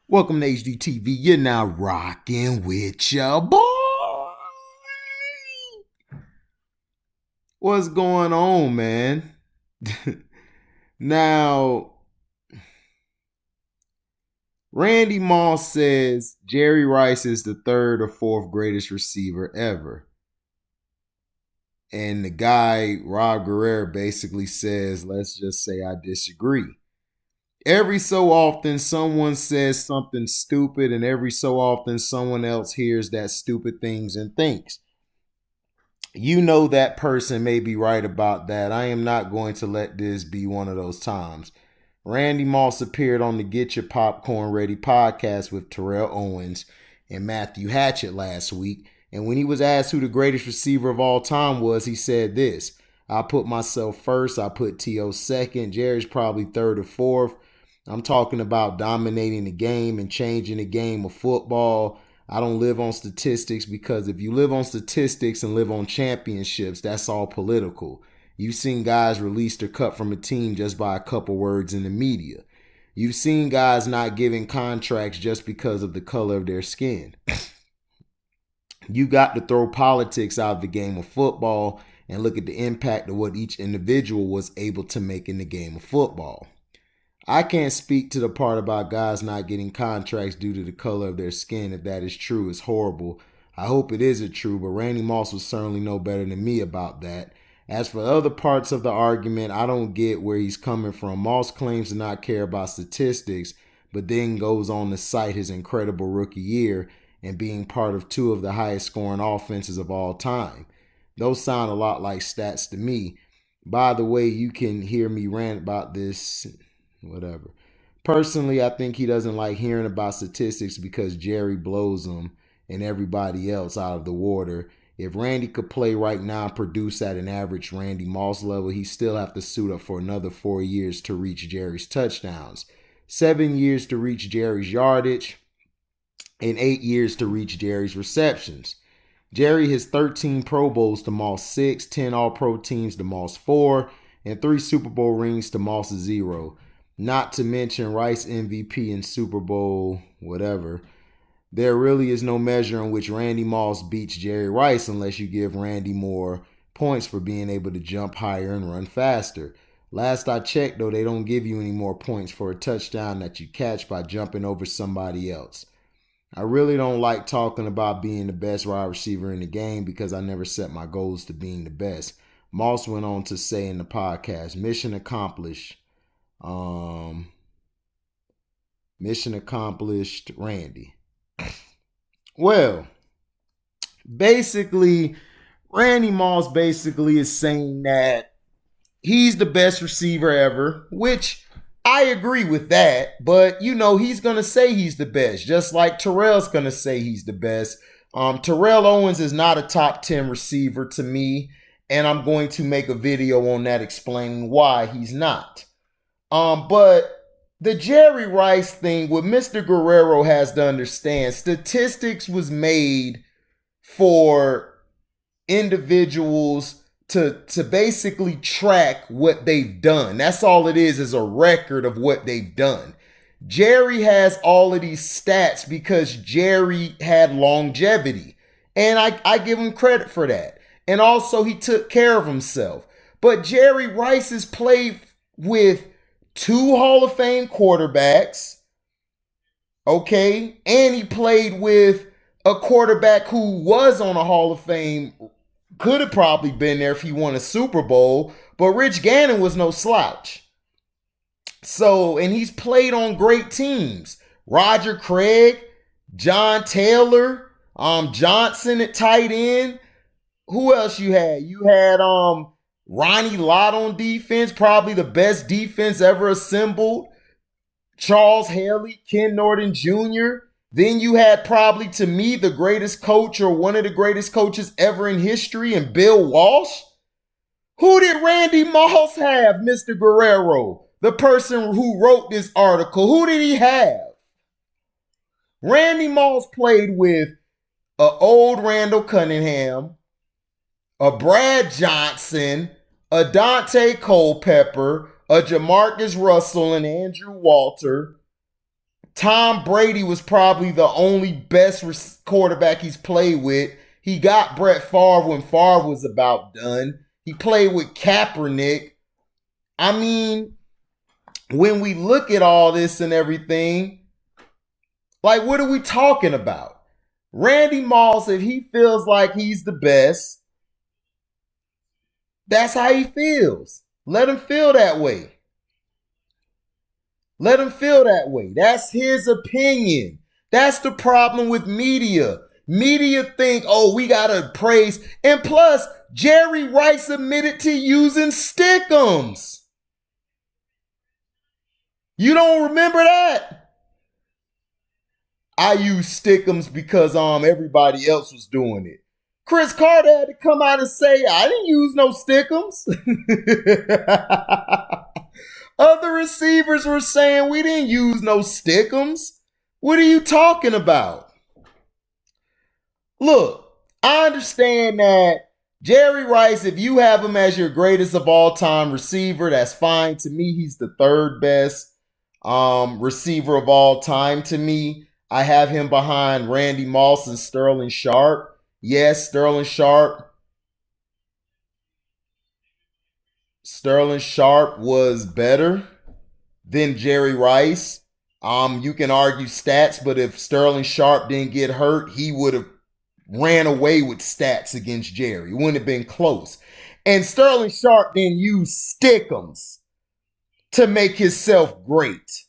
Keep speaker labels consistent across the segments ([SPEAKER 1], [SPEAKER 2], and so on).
[SPEAKER 1] Welcome to HDTV. You're now rocking with your boy. What's going on, man? Now, Randy Moss says Jerry Rice is the third or fourth greatest receiver ever. And the guy, Rob Guerrero, basically says, let's just say I disagree. Every so often, someone says something stupid, and every so often, someone else hears that stupid things and thinks, you know, that person may be right about that. I am not going to let this be one of those times. Randy Moss appeared on the Get Your Popcorn Ready podcast with Terrellowens and Matthew Hatchett last week. And when he was asked who the greatest receiver of all time was, he said this: I put myself first. I put T.O. second. Jerry's probably third or fourth. I'm talking about dominating the game and changing the game of football. I don't live on statistics, because if you live on statistics and live on championships, that's all political. You've seen guys released or cut from a team just by a couple words in the media. You've seen guys not giving contracts just because of the color of their skin. You got to throw politics out of the game of football and look at the impact of what each individual was able to make in the game of football. I can't speak to the part about guys not getting contracts due to the color of their skin. If that is true, it's horrible. I hope it isn't true, but Randy Moss was certainly no better than me about that. As for other parts of the argument, I don't get where he's coming from. Moss claims to not care about statistics, but then goes on to cite his incredible rookie year and being part of two of the highest scoring offenses of all time. Those sound a lot like stats to me. By the way, you can hear me rant about this, whatever. Personally, I think he doesn't like hearing about statistics because Jerry blows them and everybody else out of the water. If Randy could play right now and produce at an average Randy Moss level, he still have to suit up for another 4 years to reach Jerry's touchdowns, 7 years to reach Jerry's yardage, and 8 years to reach Jerry's receptions. Jerry has 13 Pro Bowls to Moss 6, 10 All-Pro teams to Moss 4, and 3 Super Bowl rings to Moss 0. Not to mention Rice MVP and Super Bowl whatever. There really is no measure in which Randy Moss beats Jerry Rice unless you give Randy more points for being able to jump higher and run faster. Last I checked, though, they don't give you any more points for a touchdown that you catch by jumping over somebody else. I really don't like talking about being the best wide receiver in the game because I never set my goals to being the best. Moss went on to say in the podcast, mission accomplished. Mission accomplished, Randy. Well, basically, Randy Moss basically is saying that he's the best receiver ever, which I agree with that. But, you know, he's going to say he's the best, just like Terrell's going to say he's the best. Terrellowens is not a top 10 receiver to me, and I'm going to make a video on that explaining why he's not. But the Jerry Rice thing, what Mr. Guerrero has to understand, statistics was made for individuals to basically track what they've done. That's all it is a record of what they've done. Jerry has all of these stats because Jerry had longevity. And I give him credit for that. And also he took care of himself. But Jerry Rice has played with 2 Hall of Fame quarterbacks, okay? And he played with a quarterback who was on a Hall of Fame, could have probably been there if he won a Super Bowl, but Rich Gannon was no slouch. So, and he's played on great teams. Roger Craig, John Taylor, Johnson at tight end. Who else you had? You had Ronnie Lott on defense, probably the best defense ever assembled. Charles Haley, Ken Norton Jr. Then you had probably, to me, the greatest coach or one of the greatest coaches ever in history, and Bill Walsh. Who did Randy Moss have, Mr. Guerrero? The person who wrote this article. Who did he have? Randy Moss played with an old Randall Cunningham, a Brad Johnson, a Dante Culpepper, a Jamarcus Russell, and Andrew Walter, Tom Brady was probably the only best quarterback he's played with. He got Brett Favre when Favre was about done. He played with Kaepernick. I mean, when we look at all this and everything, like, what are we talking about? Randy Moss, if he feels like he's the best, that's how he feels. Let him feel that way. Let him feel that way. That's his opinion. That's the problem with media. Media think, oh, we got to praise. And plus, Jerry Rice admitted to using stickums. You don't remember that? I use stickums because everybody else was doing it. Chris Carter had to come out and say, I didn't use no stickums. Other receivers were saying we didn't use no stickums. What are you talking about? Look, I understand that Jerry Rice, if you have him as your greatest of all time receiver, that's fine. To me, he's the third best receiver of all time to me. I have him behind Randy Moss and Sterling Sharp. Yes, Sterling Sharp was better than Jerry Rice. You can argue stats, but if Sterling Sharp didn't get hurt, he would have ran away with stats against Jerry. It wouldn't have been close. And Sterling Sharp didn't use stickums to make himself great.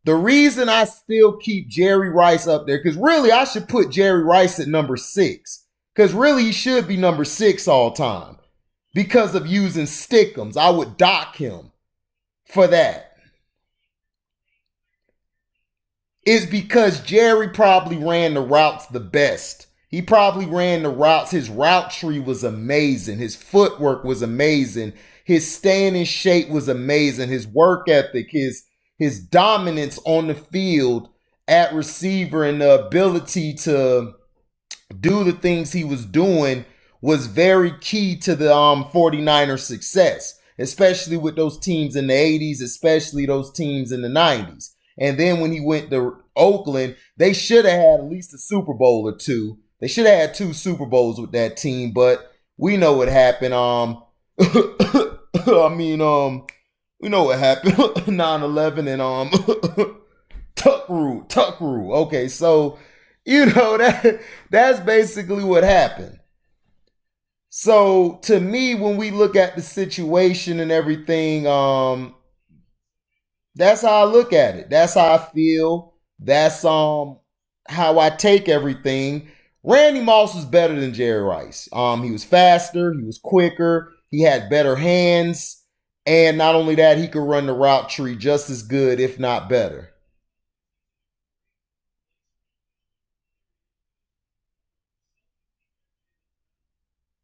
[SPEAKER 1] The reason I still keep Jerry Rice up there, because really I should put Jerry Rice at number 6. Because really he should be number 6 all time. Because of using stickums. I would dock him for that. It's because Jerry probably ran the routes the best. He probably ran the routes. His route tree was amazing. His footwork was amazing. His staying in shape was amazing. His work ethic, his dominance on the field at receiver, and the ability to do the things he was doing was very key to the 49ers' success, especially with those teams in the 80s, especially those teams in the 90s. And then when he went to Oakland, they should have had at least a Super Bowl or two. They should have had 2 Super Bowls with that team, but we know what happened. We know what happened. 9/11 and Tuck rule. Okay, so that's basically what happened. So to me, when we look at the situation and everything, that's how I look at it. That's how I feel. That's how I take everything. Randy Moss was better than Jerry Rice. He was faster, he was quicker, he had better hands, and not only that, he could run the route tree just as good, if not better.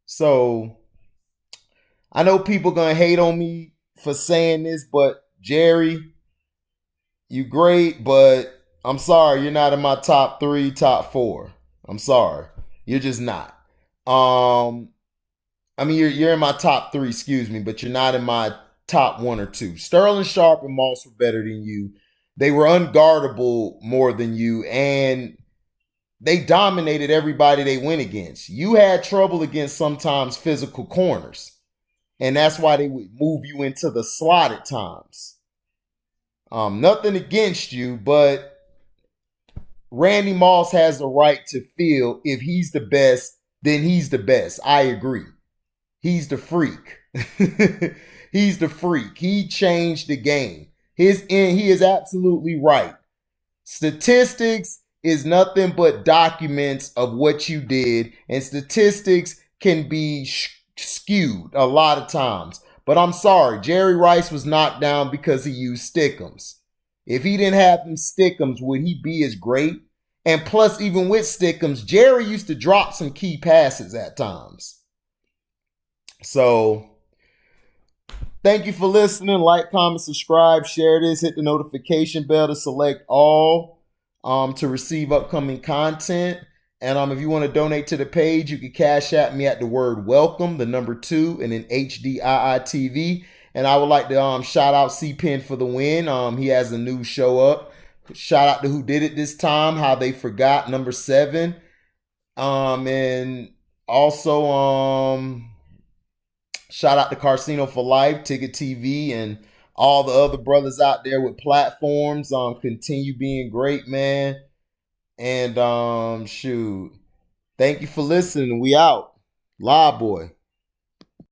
[SPEAKER 1] So I know people gonna hate on me for saying this, but Jerry, you great, but I'm sorry, you're not in my top 3, top 4. I'm sorry, you're just not. You're in my top 3, excuse me, but you're not in my top 1 or 2. Sterling Sharp and Moss were better than you. They were unguardable more than you, and they dominated everybody they went against. You had trouble against sometimes physical corners, and that's why they would move you into the slot at times. Nothing against you, but Randy Moss has the right to feel if he's the best, then he's the best. I agree. He's the freak. He's the freak. He changed the game. He is absolutely right. Statistics is nothing but documents of what you did, and statistics can be skewed a lot of times. But I'm sorry, Jerry Rice was knocked down because he used stickums. If he didn't have them stickums, would he be as great? And plus, even with stickums, Jerry used to drop some key passes at times. So, thank you for listening. Like, comment, subscribe, share this, hit the notification bell to select all to receive upcoming content. And if you want to donate to the page, you can cash at me at the word welcome, the number 2, and then HDIITV. And I would like to shout out C-Pen for the win. He has a new show up Shout out to who did it this time, how they forgot number 7. And also shout out to Carcino for Life, Ticket TV, and all the other brothers out there with platforms. Continue being great, man. And shoot. Thank you for listening. We out. Live boy.